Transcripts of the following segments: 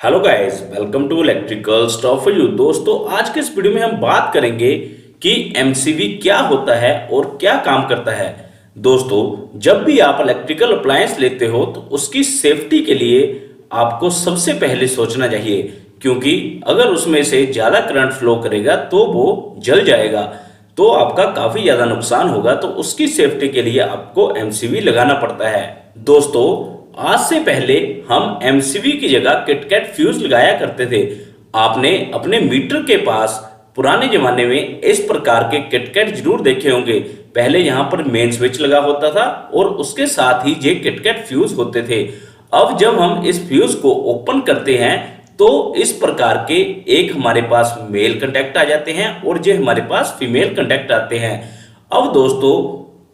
Hello guys, welcome to electrical stuff for you. दोस्तों, आज के इस वीडियो में हम बात करेंगे कि एमसीबी क्या होता है और क्या काम करता है। दोस्तों, जब भी आप इलेक्ट्रिकल अप्लायंस लेते हो तो उसकी सेफ्टी के लिए आपको सबसे पहले सोचना चाहिए, क्योंकि अगर उसमें से ज़्यादा करंट फ्लो करेगा तो वो जल जाएगा, तो आपका काफ़ी ज़्यादा नुकसान होगा। तो उसकी सेफ्टी के लिए आपको एमसीबी लगाना पड़ता है। दोस्तों, आज से पहले हम एमसीबी की जगह किटकैट फ्यूज लगाया करते थे। आपने अपने मीटर के पास पुराने जमाने में इस प्रकार के किटकैट जरूर देखे होंगे। पहले यहाँ पर मेन स्विच लगा होता था और उसके साथ ही ये किटकैट फ्यूज होते थे। अब जब हम इस फ्यूज को ओपन करते हैं तो इस प्रकार के एक हमारे पास मेल कंटेक्ट आ जाते हैं और जो हमारे पास फीमेल कंटेक्ट आते हैं। अब दोस्तों,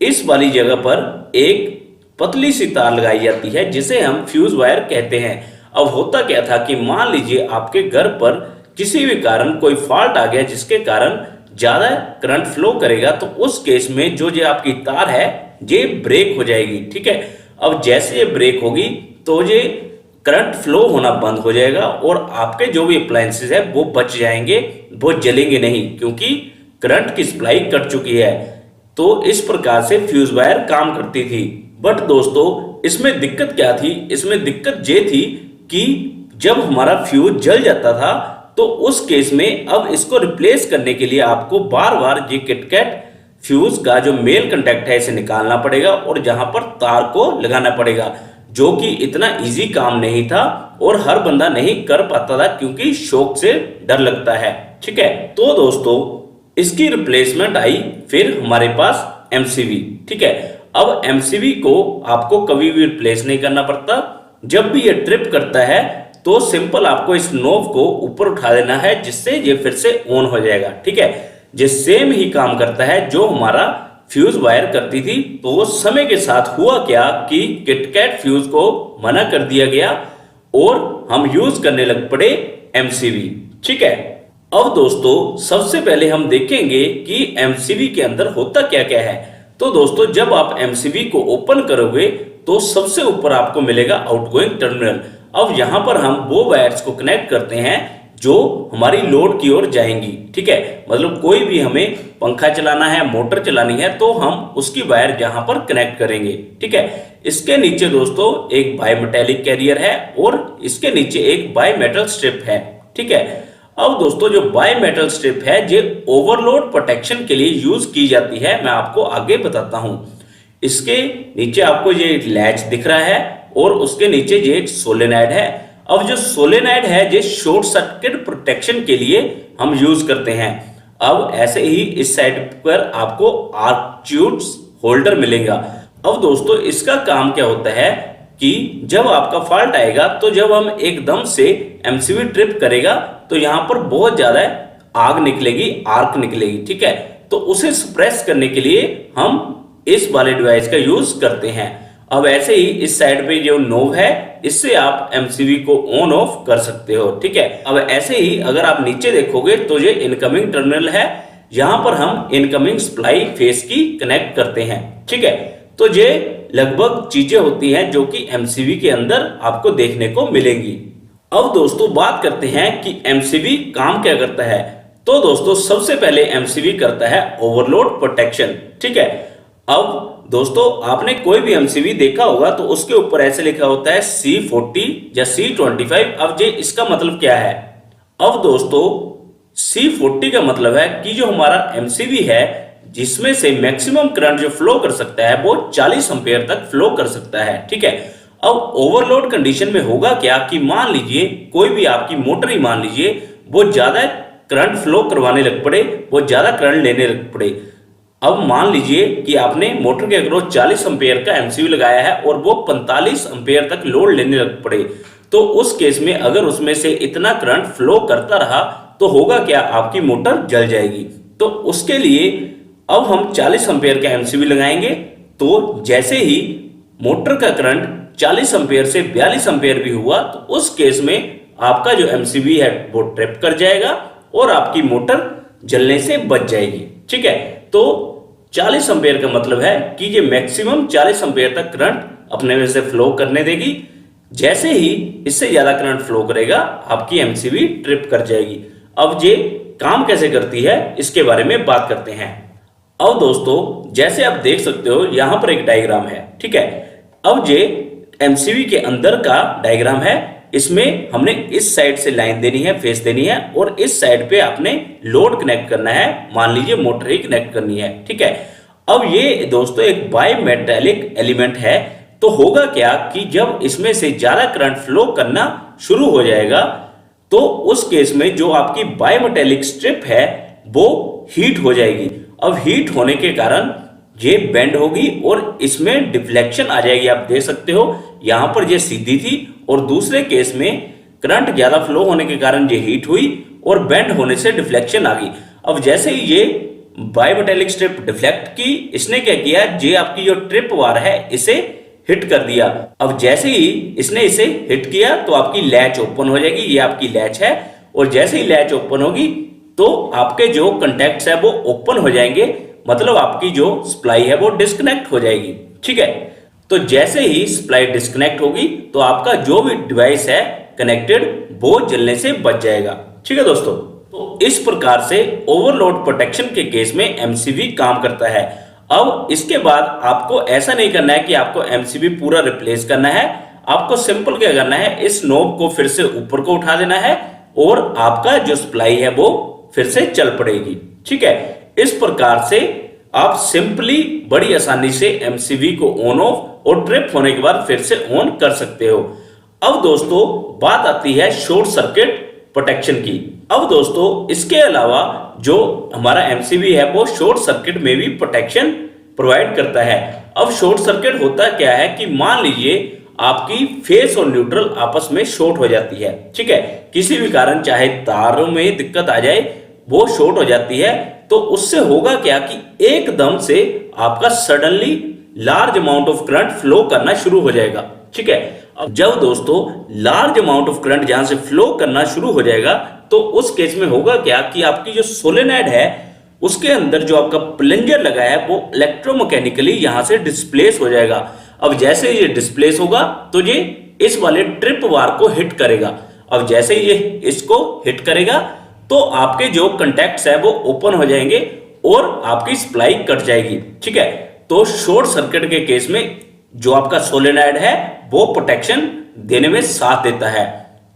इस वाली जगह पर एक पतली सी तार लगाई जाती है जिसे हम फ्यूज वायर कहते हैं। अब होता क्या था कि मान लीजिए आपके घर पर किसी भी कारण कोई फॉल्ट आ गया जिसके कारण ज्यादा करंट फ्लो करेगा, तो उस केस में जो आपकी तार है ये ब्रेक हो जाएगी। ठीक है, अब जैसे ये ब्रेक होगी तो ये करंट फ्लो होना बंद हो जाएगा और आपके जो भी अप्लायंसेस है वो बच जाएंगे, वो जलेंगे नहीं, क्योंकि करंट की सप्लाई कट चुकी है। तो इस प्रकार से फ्यूज वायर काम करती थी। बट दोस्तों, इसमें दिक्कत क्या थी? इसमें दिक्कत ये थी कि जब हमारा फ्यूज जल जाता था तो उस केस में अब इसको रिप्लेस करने के लिए आपको बार बार ये किटकैट फ्यूज का जो मेल कंटेक्ट है इसे निकालना पड़ेगा और जहां पर तार को लगाना पड़ेगा, जो कि इतना इजी काम नहीं था और हर बंदा नहीं कर पाता था क्योंकि शॉक से डर लगता है। ठीक है, तो दोस्तों इसकी रिप्लेसमेंट आई फिर हमारे पास एमसीबी। ठीक है, अब एमसीबी को आपको कभी भी रिप्लेस नहीं करना पड़ता। जब भी ये ट्रिप करता है तो सिंपल आपको इस नोब को ऊपर उठा देना है, जिससे ये फिर से ऑन हो जाएगा। ठीक है, ये सेम ही काम करता है जो हमारा फ्यूज वायर करती थी। तो समय के साथ हुआ क्या कि किटकैट फ्यूज को मना कर दिया गया और हम यूज करने लग पड़े एमसीबी। ठीक है, अब दोस्तों सबसे पहले हम देखेंगे कि एमसीबी के अंदर होता क्या क्या है। तो दोस्तों, जब आप एमसीबी को ओपन करोगे तो सबसे ऊपर आपको मिलेगा आउटगोइंग टर्मिनल। अब यहां पर हम वो वायर्स को कनेक्ट करते हैं जो हमारी लोड की ओर जाएंगी। ठीक है, मतलब कोई भी हमें पंखा चलाना है, मोटर चलानी है, तो हम उसकी वायर यहां पर कनेक्ट करेंगे। ठीक है, इसके नीचे दोस्तों एक बाई मेटेलिक कैरियर है और इसके नीचे एक बाई मेटल स्ट्रिप है। ठीक है, अब दोस्तों जो बाई मेटल स्ट्रिप है ये ओवरलोड प्रोटेक्शन के लिए यूज की जाती है, मैं आपको आगे बताता हूं। इसके नीचे आपको ये लैच दिख रहा है और उसके नीचे ये एक सोलेनाइड है। अब जो सोलेनाइड है ये शॉर्ट सर्किट प्रोटेक्शन के लिए हम यूज करते हैं। अब ऐसे ही इस साइड पर आपको आर्क होल्डर मिलेगा। अब दोस्तों इसका काम क्या होता है कि जब आपका फॉल्ट आएगा तो जब हम एकदम से एमसीबी ट्रिप करेगा तो यहां पर बहुत ज्यादा आग निकलेगी, आर्क निकलेगी। ठीक है, तो उसे सप्रेस करने के लिए हम इस वाले डिवाइस का यूज करते हैं। अब ऐसे ही इस साइड पे जो नोब है इससे आप एमसीबी को ऑन ऑफ कर सकते हो। ठीक है, अब ऐसे ही अगर आप नीचे देखोगे तो ये इनकमिंग टर्मिनल है, यहां पर हम इनकमिंग सप्लाई फेस की कनेक्ट करते हैं। ठीक है, तो ये लगभग चीजें होती हैं जो कि एमसीबी के अंदर आपको देखने को मिलेंगी। अब दोस्तों बात करते हैं कि एमसीबी काम क्या करता है। तो दोस्तों सबसे पहले एमसीबी करता है ओवरलोड प्रोटेक्शन। ठीक है, अब दोस्तों आपने कोई भी एमसीबी देखा होगा तो उसके ऊपर ऐसे लिखा होता है C40 या C25। अब ये इसका मतलब क्या है? अब दोस्तों C40 का मतलब है कि जो हमारा एमसीबी है जिसमें से मैक्सिमम करंट जो फ्लो कर सकता है वो 40 एम्पेयर तक फ्लो कर सकता है। ठीक है, अब ओवरलोड कंडीशन में होगा क्या कि मान लीजिए कोई भी आपकी मोटर ही मान लीजिए वो ज्यादा करंट फ्लो करवाने लग पड़े, वो ज्यादा करंट लेने लग पड़े। अब मान लीजिए कि आपने मोटर के अक्रॉस 40 एम्पेयर का एमसीबी लगाया है और वो 45 एम्पेयर तक लोड लेने लग पड़े, तो उस केस में अगर उसमें से इतना करंट फ्लो करता रहा तो होगा क्या, आपकी मोटर जल जाएगी। तो उसके लिए अब हम 40 एम्पेयर का एमसीबी लगाएंगे, तो जैसे ही मोटर का करंट 40 एम्पेयर से 42 एम्पेयर भी हुआ तो उस केस में आपका जो एमसीबी है वो ट्रिप कर जाएगा और आपकी मोटर जलने से बच जाएगी। ठीक है, तो 40 एम्पेयर का मतलब है कि ये मैक्सिमम 40 एम्पेयर तक करंट अपने में से फ्लो करने देगी। जैसे ही इससे ज्यादा करंट फ्लो करेगा आपकी एमसीबी ट्रिप कर जाएगी। अब ये काम कैसे करती है इसके बारे में बात करते हैं। अब दोस्तों जैसे आप देख सकते हो यहां पर एक डायग्राम है, ठीक है। अब ये एमसीबी के अंदर का डायग्राम है। इसमें हमने इस साइड से लाइन देनी है, फेस देनी है, और इस साइड पे आपने लोड कनेक्ट करना है, मान लीजिए मोटर ही कनेक्ट करनी है, ठीक है। अब ये दोस्तों एक बायमेटेलिक एलिमेंट है, तो होगा क्या कि जब इसमें से ज्यादा करंट फ्लो करना शुरू हो जाएगा तो उस केस में जो आपकी बायमेटेलिक स्ट्रिप है वो हीट हो जाएगी। अब हीट होने के कारण ये बेंड होगी और इसमें डिफ्लेक्शन आ जाएगी। आप देख सकते हो यहां पर ये सीधी थी और दूसरे केस में करंट ज्यादा फ्लो होने के कारण ये हीट हुई और बेंड होने से डिफ्लेक्शन आ गई। अब जैसे ही ये बायमेटेलिक स्ट्रिप डिफ्लेक्ट की, इसने क्या किया, ये आपकी जो ट्रिप वार है इसे हिट कर दिया। अब जैसे ही इसने इसे हिट किया तो आपकी लैच ओपन हो जाएगी, ये आपकी लैच है, और जैसे ही लैच ओपन होगी तो आपके जो कंटैक्ट्स है वो ओपन हो जाएंगे, मतलब आपकी जो सप्लाई है वो डिस्कनेक्ट हो जाएगी, ठीक है। तो जैसे ही सप्लाई डिस्कनेक्ट होगी तो आपका जो भी डिवाइस है कनेक्टेड वो जलने से बच जाएगा, ठीक है दोस्तों। तो इस प्रकार से ओवरलोड प्रोटेक्शन के केस में एमसीबी काम करता है। अब इसके बाद आपको ऐसा नहीं करना है कि आपको एमसीबी पूरा रिप्लेस करना है। आपको सिंपल क्या करना है, इस नॉब को फिर से ऊपर को उठा देना है और आपका जो सप्लाई है वो फिर से चल पड़ेगी, ठीक है। इस प्रकार से आप सिंपली बड़ी आसानी से एमसीबी को ऑन ऑफ और ट्रिप होने के बाद फिर से ऑन कर सकते हो। अब दोस्तों बात आती है शॉर्ट सर्किट प्रोटेक्शन की। अब दोस्तों इसके अलावा जो हमारा एमसीबी है वो शॉर्ट सर्किट में भी प्रोटेक्शन प्रोवाइड करता है। अब शॉर्ट सर्किट होता क्या है कि मान लीजिए आपकी फेस और न्यूट्रल आपस में शॉर्ट हो जाती है, ठीक है। किसी भी कारण चाहे तारों में दिक्कत आ जाए वो शॉर्ट हो जाती है, तो उससे होगा क्या कि एकदम से आपका suddenly large amount of current flow करना शुरू हो जाएगा, ठीक है। अब जब दोस्तों लार्ज अमाउंट ऑफ करंट जहां से फ्लो करना शुरू हो जाएगा तो उस केस में होगा क्या कि आपकी जो सोलेनॉइड है उसके अंदर जो आपका प्लंजर लगा है वो इलेक्ट्रोमैकेनिकली यहां से डिस्प्लेस हो जाएगा। अब जैसे ये डिस्प्लेस होगा तो ये इस वाले ट्रिप वार को हिट करेगा। अब जैसे ये इसको हिट करेगा तो आपके जो कंटैक्ट्स है वो ओपन हो जाएंगे और आपकी सप्लाई कट जाएगी, ठीक है। तो शॉर्ट सर्किट के केस में जो आपका सोलेनॉइड है वो प्रोटेक्शन देने में साथ देता है।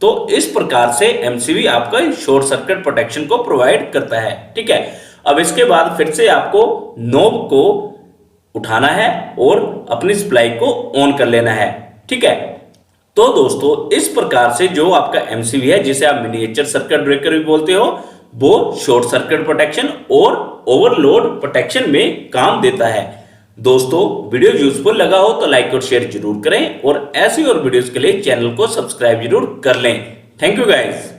तो इस प्रकार से एमसीबी आपका शॉर्ट सर्किट प्रोटेक्शन को प्रोवाइड करता है, ठीक है। अब इसके बाद फिर से आपको नॉब को उठाना है और अपनी सप्लाई को ऑन कर लेना है, ठीक है। तो दोस्तों इस प्रकार से जो आपका एमसीबी है जिसे आप मिनिएचर सर्किट ब्रेकर भी बोलते हो वो शॉर्ट सर्किट प्रोटेक्शन और ओवरलोड प्रोटेक्शन में काम देता है। दोस्तों वीडियो यूजफुल लगा हो तो लाइक और शेयर जरूर करें और ऐसी और वीडियोस के लिए चैनल को सब्सक्राइब जरूर कर लें। Thank you guys.